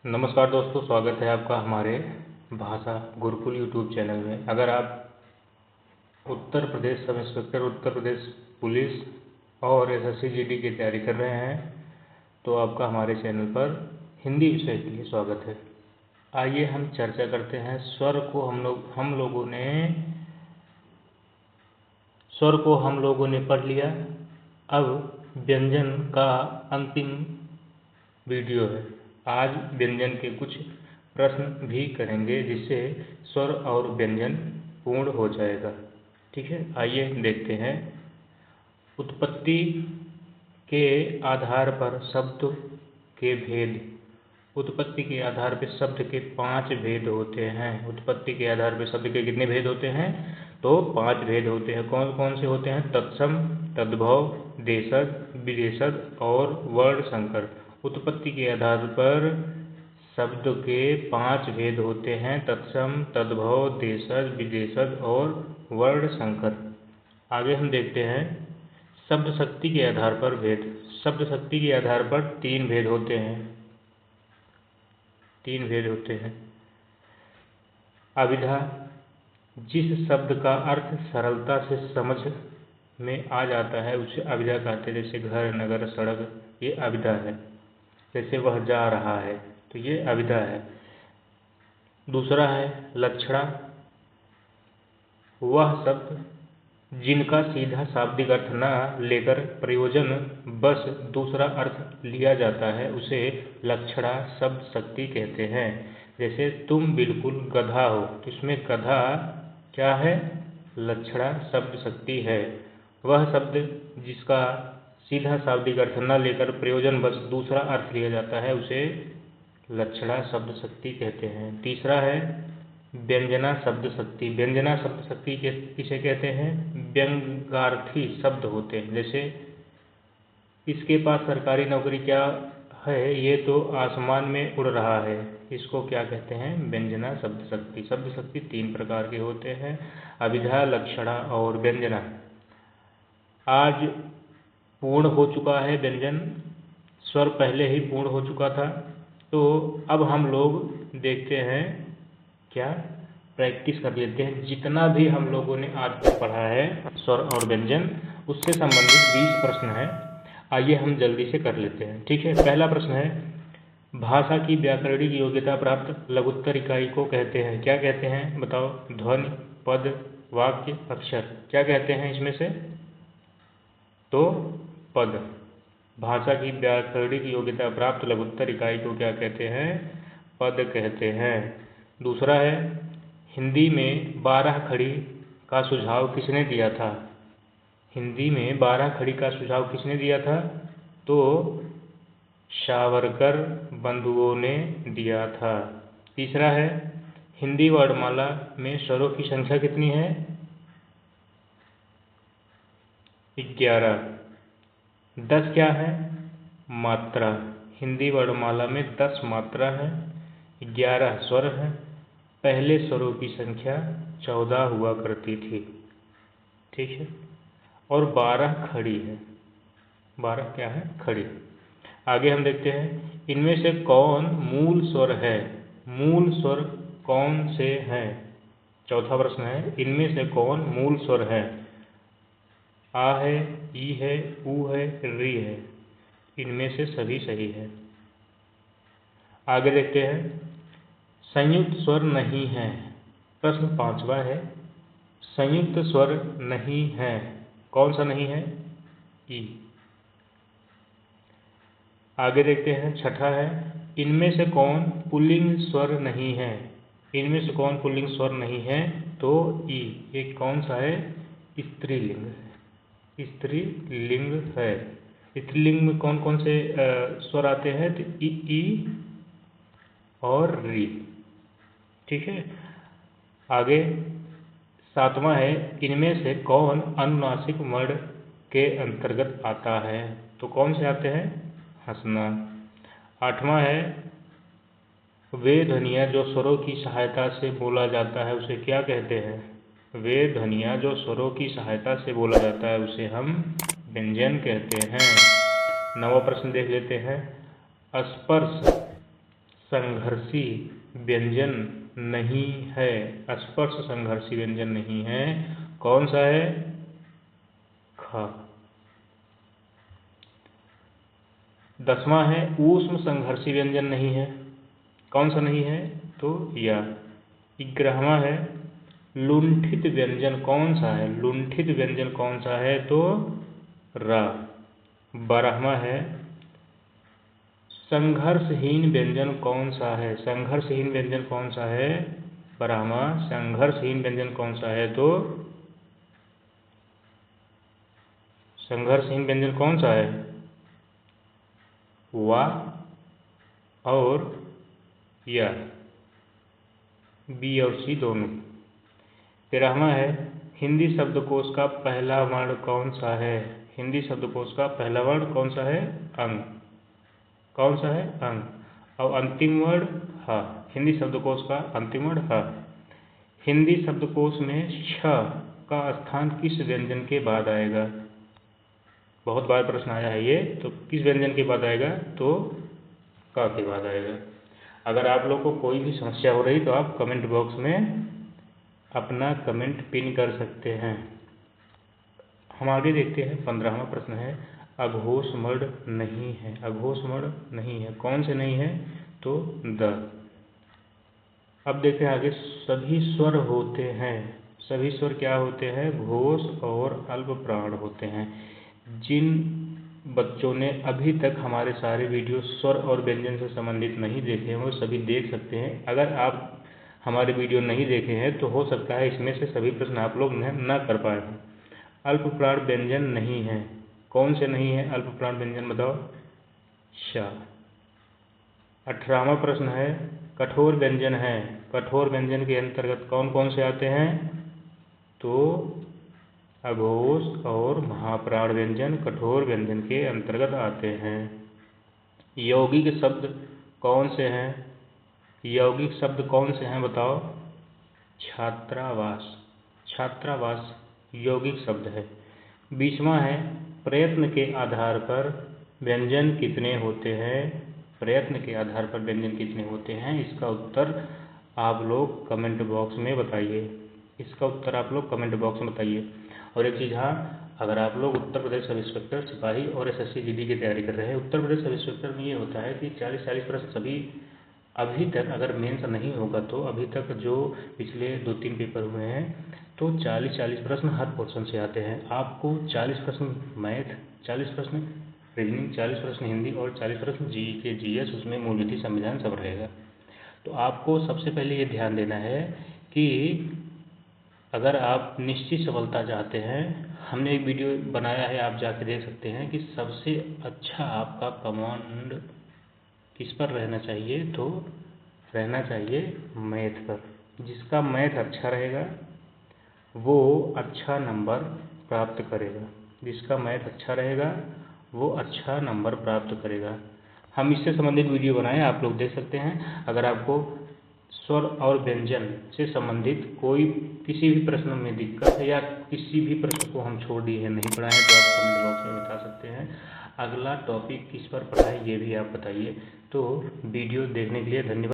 नमस्कार दोस्तों, स्वागत है आपका हमारे भाषा गुरुकुल यूट्यूब चैनल में। अगर आप Uttar Pradesh sub inspector, Uttar Pradesh police और एसएससी जीडी की तैयारी कर रहे हैं तो आपका हमारे चैनल पर हिंदी विषय के लिए स्वागत है। आइए हम चर्चा करते हैं। स्वर को हम लोगों ने पढ़ लिया। अब व्यंजन का अंतिम वीडियो है। आज व्यंजन के कुछ प्रश्न भी करेंगे जिससे स्वर और व्यंजन पूर्ण हो जाएगा। ठीक है, आइए देखते हैं। उत्पत्ति के आधार पर शब्द के भेद। उत्पत्ति के आधार पर शब्द के 5 भेद होते हैं। उत्पत्ति के आधार पर शब्द के कितने भेद होते हैं? तो 5 भेद होते हैं। कौन कौन से होते हैं? तत्सम, तद्भव, देशज, विदेशज और वर्ण संकर। उत्पत्ति के आधार पर शब्द के 5 भेद होते हैं: तत्सम, तद्भव, देशज, विदेशज और वर्ण संकर। आगे हम देखते हैं शब्द शक्ति के आधार पर भेद। शब्द शक्ति के आधार पर 3 भेद होते हैं। 3 भेद होते हैं। अभिधा, जिस शब्द का अर्थ सरलता से समझ में आ जाता है उसे अभिधा कहते हैं। जैसे घर, नगर, सड़क, ये अभिधा है। जैसे वह जा रहा है तो ये अभिधा है। दूसरा है लक्षणा, वह शब्द जिनका सीधा शाब्दिक अर्थ न लेकर प्रयोजन बस दूसरा अर्थ लिया जाता है उसे लक्षणा शब्द शक्ति कहते हैं। जैसे तुम बिल्कुल गधा हो तो इसमें गधा क्या है? लक्षणा शब्द शक्ति है। वह शब्द जिसका सीधा शाब्दिक अर्थ न लेकर प्रयोजन बस दूसरा अर्थ लिया जाता है उसे लक्षणा शब्द शक्ति कहते हैं। तीसरा है व्यंजना शब्द शक्ति। व्यंजना शब्द शक्ति किसे कहते हैं? व्यंग्यार्थी शब्द होते हैं। जैसे इसके पास सरकारी नौकरी क्या है, ये तो आसमान में उड़ रहा है, इसको क्या कहते हैं? व्यंजना शब्द शक्ति। शब्द शक्ति 3 प्रकार के होते हैं: अभिधा, लक्षणा और व्यंजना। आज पूर्ण हो चुका है व्यंजन, स्वर पहले ही पूर्ण हो चुका था। तो अब हम लोग देखते हैं क्या, प्रैक्टिस कर लेते हैं। जितना भी हम लोगों ने आज तक पढ़ा है स्वर और व्यंजन, उससे संबंधित 20 प्रश्न है। आइए हम जल्दी से कर लेते हैं। ठीक है, पहला प्रश्न है भाषा की व्याकरणिक योग्यता प्राप्त लघुत्तर इकाई को कहते हैं। क्या कहते हैं बताओ? ध्वनि, पद, वाक्य, अक्षर। क्या कहते हैं इसमें से? तो पद। भाषा की व्याकरणिक योग्यता प्राप्त लघुत्तर इकाई को क्या कहते हैं? पद कहते हैं। दूसरा है हिंदी में 12 खड़ी का सुझाव किसने दिया था? हिंदी में 12 खड़ी का सुझाव किसने दिया था? तो सावरकर बंधुओं ने दिया था। तीसरा है हिंदी वर्णमाला में स्वरों की संख्या कितनी है? 11। 10 क्या है? मात्रा। हिंदी वर्णमाला में 10 मात्रा है, 11 स्वर है। पहले स्वरों की संख्या 14 हुआ करती थी। ठीक है, और 12 खड़ी है। 12 क्या है? खड़ी। आगे हम देखते हैं इनमें से कौन मूल स्वर है? मूल स्वर कौन से हैं? चौथा प्रश्न है इनमें से कौन मूल स्वर है? आ है, ई है, ऊ है, री है। इनमें से सभी सही है। आगे देखते हैं संयुक्त स्वर नहीं है। प्रश्न 5वां है संयुक्त स्वर नहीं है। कौन सा नहीं है? ई। आगे देखते हैं छठा है इनमें से कौन पुल्लिंग स्वर नहीं है? इनमें से कौन पुल्लिंग स्वर नहीं है? तो ई। ये कौन सा है? स्त्रीलिंग है। स्त्रीलिंग है। स्त्रीलिंग में कौन कौन से स्वर आते हैं? तो ई और री। ठीक है, आगे 7वां है इनमें से कौन अनुनासिक वर्ण के अंतर्गत आता है? तो कौन से आते हैं? हंसना। 8वां है वे ध्वनियाँ जो स्वरों की सहायता से बोला जाता है उसे क्या कहते हैं? वे ध्वनियाँ जो स्वरों की सहायता से बोला जाता है उसे हम व्यंजन कहते हैं। 9वां प्रश्न देख लेते हैं स्पर्श संघर्षी व्यंजन नहीं है। स्पर्श संघर्षी व्यंजन नहीं है। कौन सा है? ख। 10वां है ऊष्म संघर्षी व्यंजन नहीं है। कौन सा नहीं है? तो या। 11वां है लुंठित व्यंजन कौन सा है? लुंठित व्यंजन कौन सा है? तो रा। 12वां है संघर्षहीन व्यंजन कौन सा है? संघर्षहीन व्यंजन कौन सा है? 12वां संघर्षहीन व्यंजन कौन सा है? तो संघर्षहीन व्यंजन कौन सा है? वा और या। बी और सी दोनों। 13वां है हिंदी शब्दकोश का पहला वर्ण कौन सा है? हिंदी शब्दकोश का पहला वर्ण कौन सा है? अंग। कौन सा है? अंग। और अंतिम वर्ण ह। हिंदी शब्दकोश का अंतिम वर्ण ह। हिंदी शब्दकोश में छ का स्थान किस व्यंजन के बाद आएगा? बहुत बार प्रश्न आया है ये। तो किस व्यंजन के बाद आएगा? तो क के बाद आएगा। अगर आप लोग को कोई भी समस्या हो रही तो आप कमेंट बॉक्स में अपना कमेंट पिन कर सकते हैं। हम आगे देखते हैं। 15वां प्रश्न है अघोषमण नहीं है। अघोषमण नहीं है। कौन से नहीं है? तो द। अब देखते हैं आगे। सभी स्वर होते हैं। सभी स्वर क्या होते हैं? घोष और अल्प प्राण होते हैं। जिन बच्चों ने अभी तक हमारे सारे वीडियो स्वर और व्यंजन से संबंधित नहीं देखे हैं वो सभी देख सकते हैं। अगर आप हमारे वीडियो नहीं देखे हैं तो हो सकता है इसमें से सभी प्रश्न आप लोग न कर पाए हों। अल्प प्राण व्यंजन नहीं है। कौन से नहीं है अल्प प्राण व्यंजन? बताओ। श। 18वां प्रश्न है कठोर व्यंजन है। कठोर व्यंजन के अंतर्गत कौन कौन से आते हैं? तो अघोष और महाप्राण व्यंजन कठोर व्यंजन के अंतर्गत आते हैं। यौगिक शब्द कौन से हैं? यौगिक शब्द कौन से हैं? बताओ। छात्रावास। छात्रावास यौगिक शब्द है। 20वां है प्रयत्न के आधार पर व्यंजन कितने होते हैं? प्रयत्न के आधार पर व्यंजन कितने होते हैं? इसका उत्तर आप लोग कमेंट बॉक्स में बताइए। इसका उत्तर आप लोग कमेंट बॉक्स में बताइए। और एक चीज़, हाँ, अगर आप लोग उत्तर प्रदेश सब इंस्पेक्टर सिपाही और SSC GD की तैयारी कर रहे हैं, उत्तर प्रदेश सब इंस्पेक्टर में ये होता है कि 40-40 प्रश्न सभी अभी तक अगर मेंस नहीं होगा तो अभी तक जो पिछले 2-3 पेपर हुए हैं तो 40-40 प्रश्न हर पोर्शन से आते हैं। आपको 40 प्रश्न मैथ, 40 प्रश्न रीजनिंग, 40 प्रश्न हिंदी और 40 प्रश्न GK GS, उसमें मूल विधि संविधान सब रहेगा। तो आपको सबसे पहले ये ध्यान देना है कि अगर आप निश्चित सफलता चाहते हैं, हमने एक वीडियो बनाया है, आप जाके देख सकते हैं कि सबसे अच्छा आपका कमांड किस पर रहना चाहिए? तो रहना चाहिए मैथ पर। जिसका मैथ अच्छा रहेगा वो अच्छा नंबर प्राप्त करेगा। जिसका मैथ अच्छा रहेगा वो अच्छा नंबर प्राप्त करेगा। हम इससे संबंधित वीडियो बनाए, आप लोग देख सकते हैं। अगर आपको स्वर और व्यंजन से संबंधित कोई किसी भी प्रश्न में दिक्कत है या किसी भी प्रश्न को हम छोड़ दिए हैं, नहीं पढ़ाए हैं, तो आप कमेंट बॉक्स में बता सकते हैं। अगला टॉपिक किस पर पढ़ाएं ये भी आप बताइए। तो वीडियो देखने के लिए धन्यवाद।